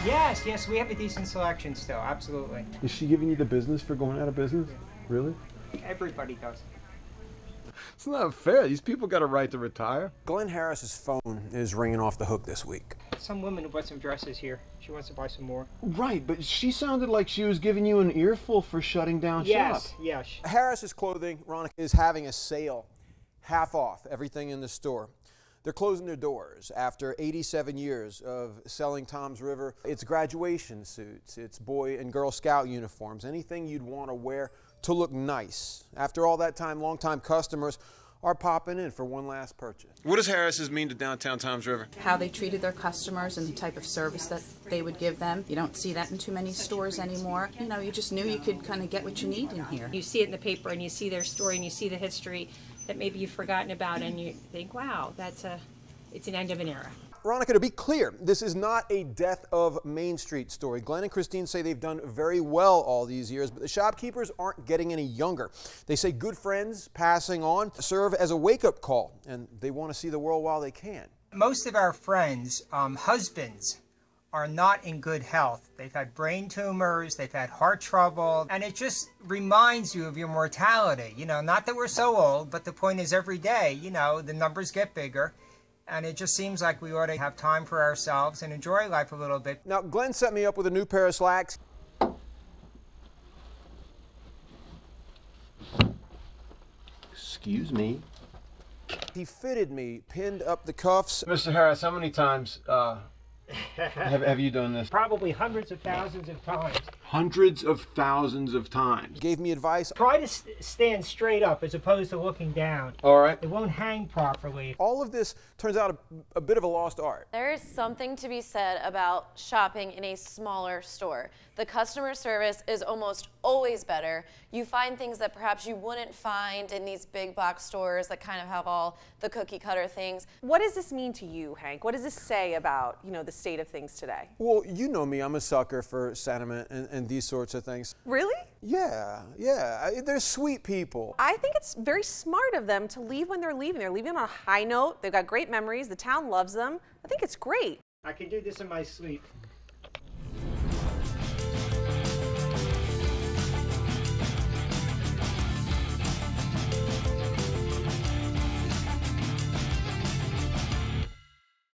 Yes, yes, we have a decent selection still, absolutely. Is she giving you the business for going out of business? Yeah. Really? Everybody does. It's not fair. These people got a right to retire. Glen Harris's phone is ringing off the hook this week. Some woman who bought some dresses here. She wants to buy some more. Right, but she sounded like she was giving you an earful for shutting down shop. Yes. Harris's Clothing, Veronica, is having a sale, half off everything in the store. They're closing their doors after 87 years of selling Tom's River. It's graduation suits, it's Boy and Girl Scout uniforms, anything you'd want to wear to look nice. After all that time, longtime customers are popping in for one last purchase. What does Harris's mean to downtown Tom's River? How they treated their customers and the type of service that they would give them. You don't see that in too many stores anymore. You know, you just knew you could kind of get what you need in here. You see it in the paper and you see their story and you see the history that maybe you've forgotten about and you think, wow, it's an end of an era. Veronica, to be clear, this is not a death of Main Street story. Glenn and Christine say they've done very well all these years, but the shopkeepers aren't getting any younger. They say good friends passing on serve as a wake-up call, and they want to see the world while they can. Most of our friends, husbands, are not in good health. They've had brain tumors, they've had heart trouble, and it just reminds you of your mortality. You know, not that we're so old, but the point is every day, you know, the numbers get bigger. And it just seems like we ought to have time for ourselves and enjoy life a little bit. Now, Glenn set me up with a new pair of slacks. Excuse me. He fitted me, pinned up the cuffs. Mr. Harris, how many times have you done this? Probably hundreds of thousands of times. Hundreds of thousands of times. Gave me advice. Try to stand straight up as opposed to looking down. All right. It won't hang properly. All of this turns out a bit of a lost art. There is something to be said about shopping in a smaller store. The customer service is almost always better. You find things that perhaps you wouldn't find in these big box stores that kind of have all the cookie cutter things. What does this mean to you, Hank? What does this say about, you know, the state of things today? Well, you know me, I'm a sucker for sentiment and these sorts of things. Really? Yeah. They're sweet people. I think it's very smart of them to leave when they're leaving. They're leaving on a high note. They've got great memories. The town loves them. I think it's great. I can do this in my sleep.